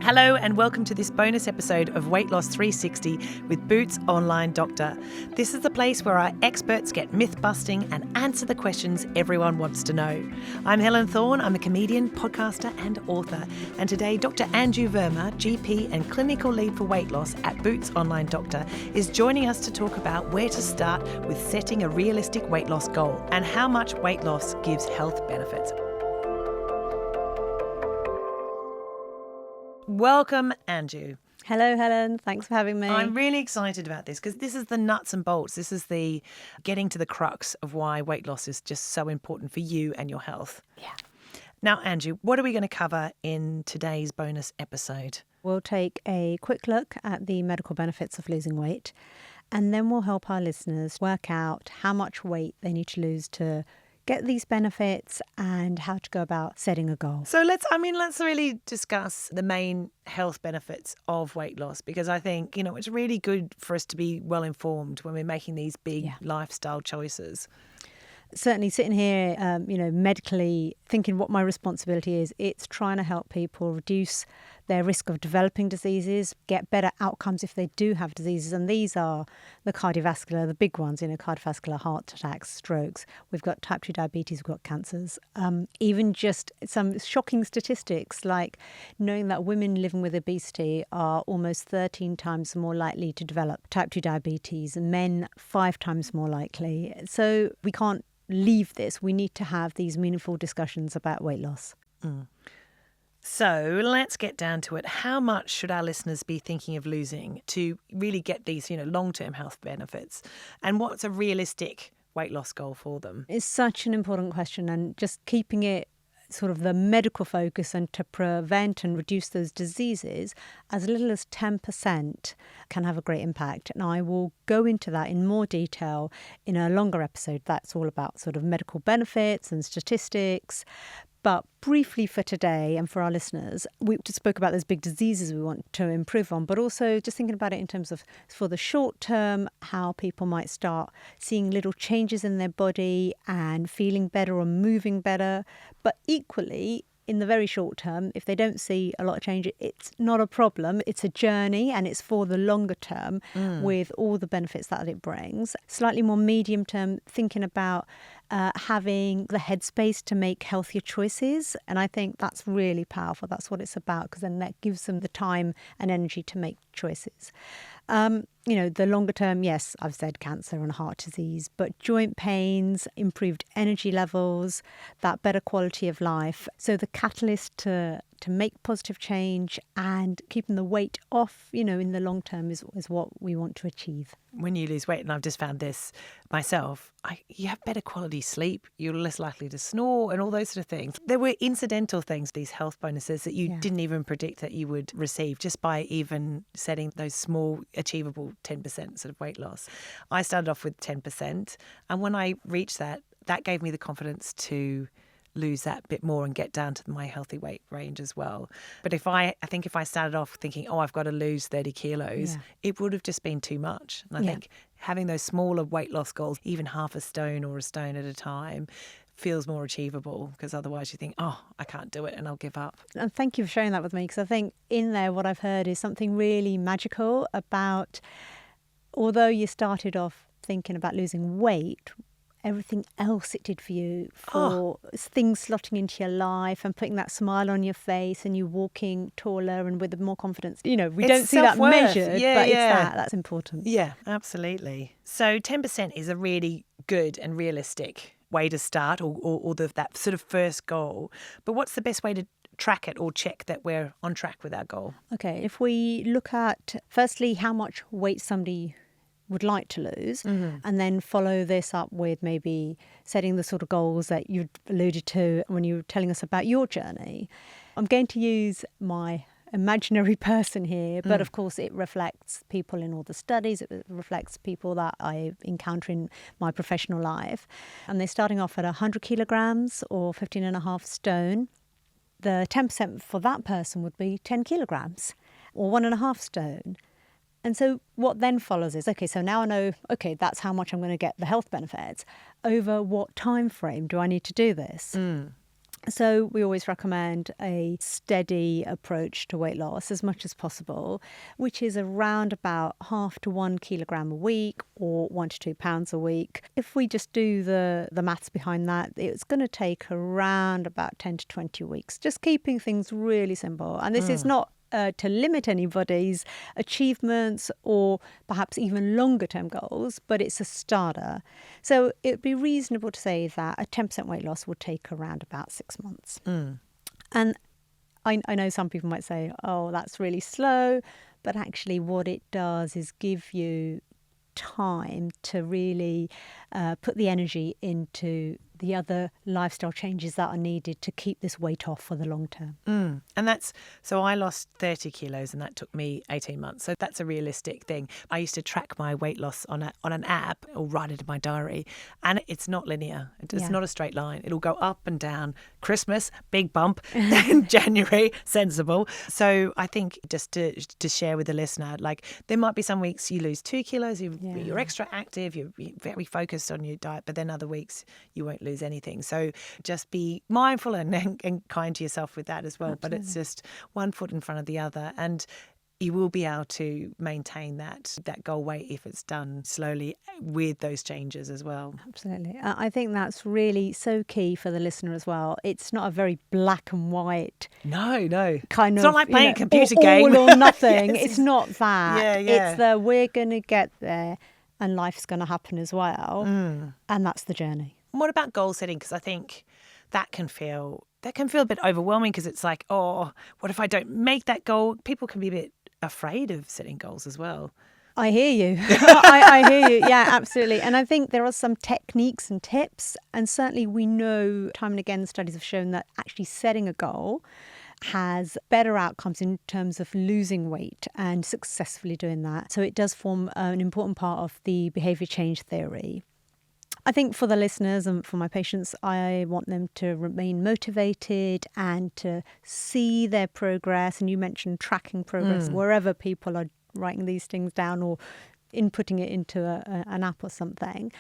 Hello and welcome to this bonus episode of Weight Loss 360 with Boots Online Doctor. This is the place where our experts get myth-busting and answer the questions everyone wants to know. I'm Helen Thorne, I'm a comedian, podcaster and author. And today Dr Anju Verma, GP and clinical lead for weight loss at Boots Online Doctor, is joining us to talk about where to start with setting a realistic weight loss goal and how much weight loss gives health benefits. Welcome, Anju. Hello, Helen. Thanks for having me. I'm really excited about this because this is the nuts and bolts. This is the getting to the crux of why weight loss is just so important for you and your health. Yeah. Now, Anju, what are we going to cover in today's bonus episode? We'll take a quick look at the medical benefits of losing weight, and then we'll help our listeners work out how much weight they need to lose to get these benefits and how to go about setting a goal. So let's really discuss the main health benefits of weight loss, because I think, it's really good for us to be well informed when we're making these big lifestyle choices. Certainly sitting here, medically thinking what my responsibility is, it's trying to help people reduce their risk of developing diseases, get better outcomes if they do have diseases. And these are the cardiovascular, the big ones, cardiovascular, heart attacks, strokes. We've got type 2 diabetes, we've got cancers. Even just some shocking statistics like knowing that women living with obesity are almost 13 times more likely to develop type 2 diabetes, and men 5 times more likely. So we can't leave this. We need to have these meaningful discussions about weight loss. So let's get down to it. How much should our listeners be thinking of losing to really get these, long-term health benefits? And what's a realistic weight loss goal for them? It's such an important question, and just keeping it sort of the medical focus and to prevent and reduce those diseases, as little as 10% can have a great impact. And I will go into that in more detail in a longer episode. That's all about sort of medical benefits and statistics. But briefly for today and for our listeners, we just spoke about those big diseases we want to improve on, but also just thinking about it in terms of, for the short term, how people might start seeing little changes in their body and feeling better or moving better. But equally, in the very short term, if they don't see a lot of change, it's not a problem. It's a journey and it's for the longer term with all the benefits that it brings. Slightly more medium term, thinking about having the headspace to make healthier choices. And I think that's really powerful. That's what it's about, because then that gives them the time and energy to make choices. The longer term, yes, I've said cancer and heart disease, but joint pains, improved energy levels, that better quality of life. So the catalyst to make positive change and keeping the weight off, in the long term is what we want to achieve. When you lose weight, and I've just found this myself, you have better quality sleep, you're less likely to snore and all those sort of things. There were incidental things, these health bonuses that you didn't even predict that you would receive just by even setting those small, achievable 10% sort of weight loss. I started off with 10%, and when I reached that gave me the confidence to lose that bit more and get down to my healthy weight range as well. But I think if I started off thinking, I've got to lose 30 kilos, it would have just been too much. And I think having those smaller weight loss goals, even half a stone or a stone at a time, feels more achievable, because otherwise you think, I can't do it and I'll give up. And thank you for sharing that with me, because I think in there what I've heard is something really magical about, although you started off thinking about losing weight, everything else it did for you, for things slotting into your life and putting that smile on your face and you walking taller and with more confidence. We don't see that measured, but it's that's important. Yeah, absolutely. So 10% is a really good and realistic way to start, or that sort of first goal. But what's the best way to track it or check that we're on track with our goal? Okay, if we look at, firstly, how much weight somebody would like to lose, and then follow this up with maybe setting the sort of goals that you alluded to when you were telling us about your journey. I'm going to use my imaginary person here, but of course it reflects people in all the studies, it reflects people that I encounter in my professional life. And they're starting off at 100 kilograms or 15.5 stone. The 10% for that person would be 10 kilograms or 1.5 stone. And so what then follows is, okay, so now I know, okay, that's how much I'm going to get the health benefits. Over what time frame do I need to do this? So we always recommend a steady approach to weight loss as much as possible, which is around about 0.5 to 1 kilogram a week or 1 to 2 pounds a week. If we just do the maths behind that, it's going to take around about 10 to 20 weeks, just keeping things really simple. And this is not to limit anybody's achievements or perhaps even longer term goals, but it's a starter. So it would be reasonable to say that a 10% weight loss will take around about 6 months. And I know some people might say, oh, that's really slow, but actually what it does is give you time to really put the energy into the other lifestyle changes that are needed to keep this weight off for the long term. And so I lost 30 kilos and that took me 18 months. So that's a realistic thing. I used to track my weight loss on an app or write it in my diary, and it's not linear. It's not a straight line. It'll go up and down. Christmas, big bump. Then January, sensible. So I think just to share with the listener, like there might be some weeks you lose 2 kilos, you're extra active, you're very focused on your diet, but then other weeks you won't lose anything. So just be mindful and kind to yourself with that as well. Absolutely. But it's just one foot in front of the other, and you will be able to maintain that goal weight if it's done slowly with those changes as well. Absolutely. I think that's really so key for the listener as well. It's not a very black and white kind of. It's not like playing a computer game. All or nothing. Yes, it's not that. Yeah. It's we're going to get there and life's going to happen as well. And that's the journey. What about goal setting? Because I think that can feel a bit overwhelming, because it's like, oh, what if I don't make that goal? People can be a bit afraid of setting goals as well. I hear you. I hear you. Yeah, absolutely. And I think there are some techniques and tips. And certainly we know time and again, studies have shown that actually setting a goal has better outcomes in terms of losing weight and successfully doing that. So it does form an important part of the behaviour change theory. I think for the listeners and for my patients, I want them to remain motivated and to see their progress. And you mentioned tracking progress wherever people are writing these things down or inputting it into an app or something.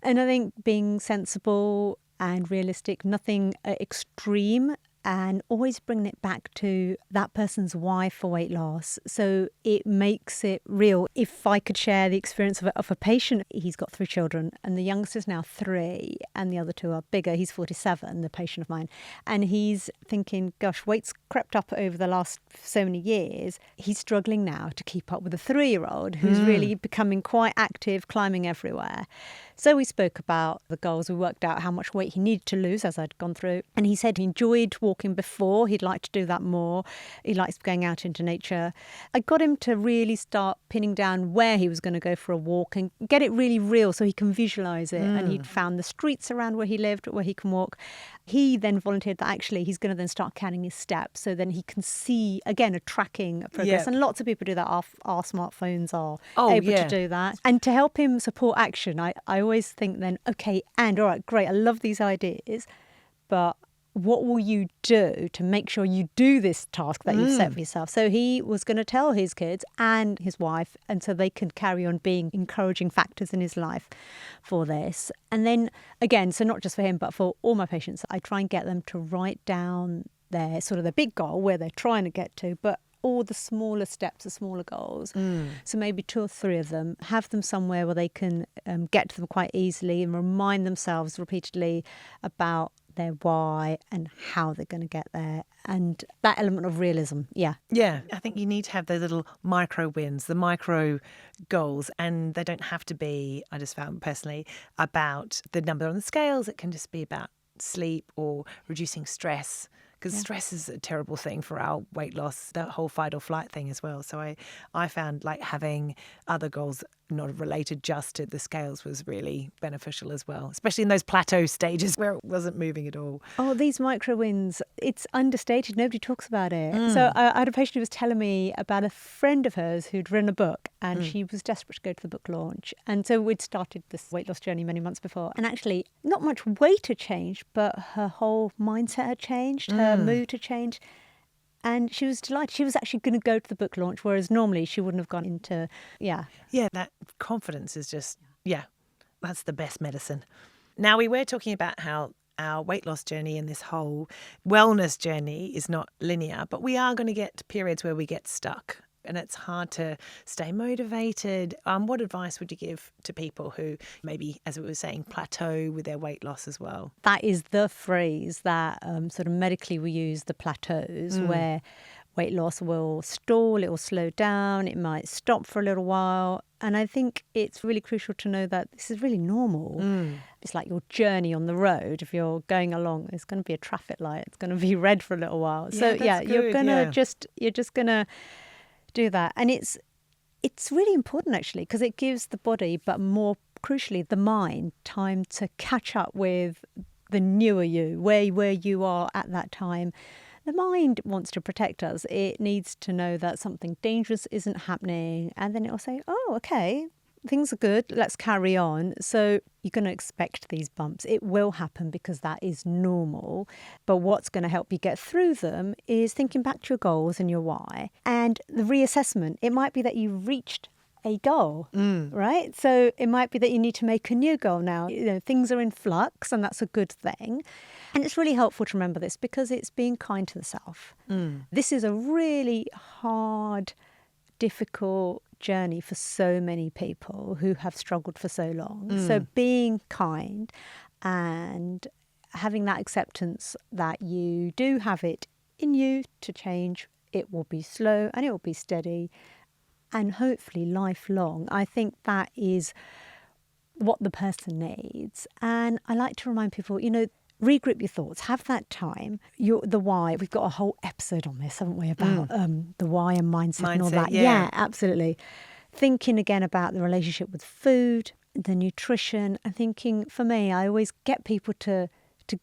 And I think being sensible and realistic, nothing extreme, and always bringing it back to that person's why for weight loss. So it makes it real. If I could share the experience of a patient, he's got 3 children and the youngest is now 3 and the other 2 are bigger. He's 47, the patient of mine. And he's thinking, gosh, weight's crept up over the last so many years. He's struggling now to keep up with a 3-year-old who's really becoming quite active, climbing everywhere. So we spoke about the goals. We worked out how much weight he needed to lose as I'd gone through. And he said he enjoyed walking before. He'd like to do that more. He likes going out into nature. I got him to really start pinning down where he was going to go for a walk and get it really real so he can visualise it. And he'd found the streets around where he lived, where he can walk. He then volunteered that actually he's going to then start counting his steps so then he can see, again, a tracking of progress. Yep. And lots of people do that. Our smartphones are able to do that. And to help him support action, I always think then, okay, and all right, great, I love these ideas, but what will you do to make sure you do this task that you've set for yourself? So he was going to tell his kids and his wife, and so they can carry on being encouraging factors in his life for this. And then again, so not just for him, but for all my patients, I try and get them to write down their sort of the big goal where they're trying to get to, but all the smaller steps, the smaller goals. So maybe 2 or 3 of them, have them somewhere where they can get to them quite easily and remind themselves repeatedly about their why and how they're going to get there, and that element of realism. Yeah, I think you need to have those little micro wins, the micro goals, and they don't have to be, I just found personally, about the number on the scales. It can just be about sleep or reducing stress, because stress is a terrible thing for our weight loss, the whole fight or flight thing as well. So I found like having other goals not related just to the scales was really beneficial as well, especially in those plateau stages where it wasn't moving at all. Oh, these micro wins, it's understated. Nobody talks about it. So I had a patient who was telling me about a friend of hers who'd written a book and she was desperate to go to the book launch. And so we'd started this weight loss journey many months before. And actually, not much weight had changed, but her whole mindset had changed, her mood had changed. And she was delighted. She was actually going to go to the book launch, whereas normally she wouldn't have gone into, Yeah, that confidence is just, that's the best medicine. Now, we were talking about how our weight loss journey and this whole wellness journey is not linear, but we are going to get periods where we get stuck. And it's hard to stay motivated. What advice would you give to people who maybe, as we were saying, plateau with their weight loss as well? That is the phrase that sort of medically we use, the plateaus, where weight loss will stall, it will slow down, it might stop for a little while. And I think it's really crucial to know that this is really normal. It's like your journey on the road. If you're going along, there's going to be a traffic light. It's going to be red for a little while. You're going to you're just going to do that. And it's really important, actually, because it gives the body, but more crucially, the mind, time to catch up with the newer you, where you are at that time. The mind wants to protect us. It needs to know that something dangerous isn't happening. And then it'll say, oh, okay, things are good. Let's carry on. So you're going to expect these bumps. It will happen because that is normal. But what's going to help you get through them is thinking back to your goals and your why. And the reassessment. It might be that you've reached a goal, right? So it might be that you need to make a new goal now. Things are in flux, and that's a good thing. And it's really helpful to remember this because it's being kind to the self. This is a really hard, difficult journey for so many people who have struggled for so long. So being kind and having that acceptance that you do have it in you to change. It will be slow and it will be steady and hopefully lifelong. I think that is what the person needs. And I like to remind people, regroup your thoughts, have that time. The why, we've got a whole episode on this, haven't we, about the why and mindset and all that. Yeah, absolutely. Thinking again about the relationship with food, the nutrition, and thinking, for me, I always get people to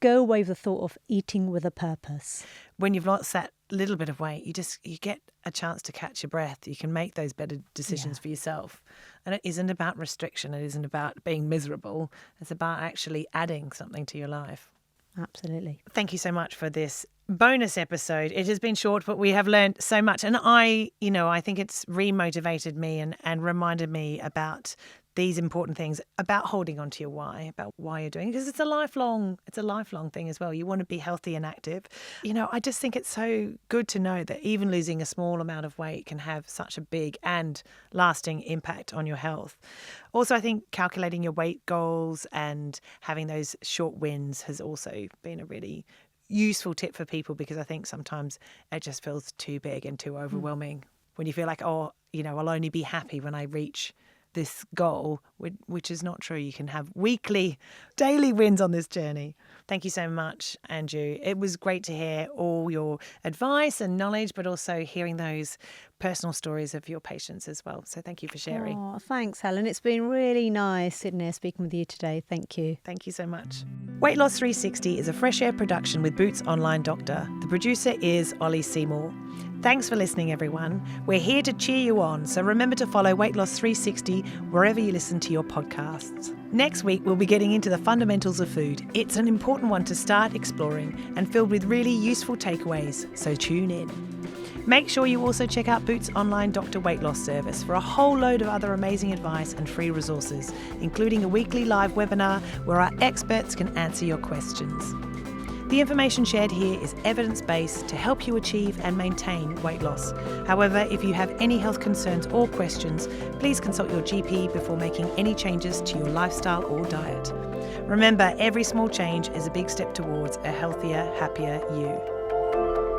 go away with the thought of eating with a purpose. When you've lost that little bit of weight, you get a chance to catch your breath. You can make those better decisions for yourself. And it isn't about restriction. It isn't about being miserable. It's about actually adding something to your life. Absolutely. Thank you so much for this bonus episode. It has been short, but we have learned so much. And I think it's re-motivated me and reminded me about these important things, about holding on to your why, about why you're doing it, because it's a lifelong thing as well. You want to be healthy and active. I just think it's so good to know that even losing a small amount of weight can have such a big and lasting impact on your health. Also, I think calculating your weight goals and having those short wins has also been a really useful tip for people, because I think sometimes it just feels too big and too overwhelming when you feel like, I'll only be happy when I reach this goal, which is not true. You can have weekly, daily wins on this journey. Thank you so much, Anju. It was great to hear all your advice and knowledge, but also hearing those personal stories of your patients as well. So thank you for sharing. Oh, thanks, Helen. It's been really nice sitting here speaking with you today. Thank you. Thank you so much. Weight Loss 360 is a Fresh Air production with Boots Online Doctor. The producer is Ollie Seymour. Thanks for listening, everyone. We're here to cheer you on, so remember to follow Weight Loss 360 wherever you listen to your podcasts. Next week, we'll be getting into the fundamentals of food. It's an important one to start exploring and filled with really useful takeaways, so tune in. Make sure you also check out Boots' online Doctor Weight Loss service for a whole load of other amazing advice and free resources, including a weekly live webinar where our experts can answer your questions. The information shared here is evidence-based to help you achieve and maintain weight loss. However, if you have any health concerns or questions, please consult your GP before making any changes to your lifestyle or diet. Remember, every small change is a big step towards a healthier, happier you.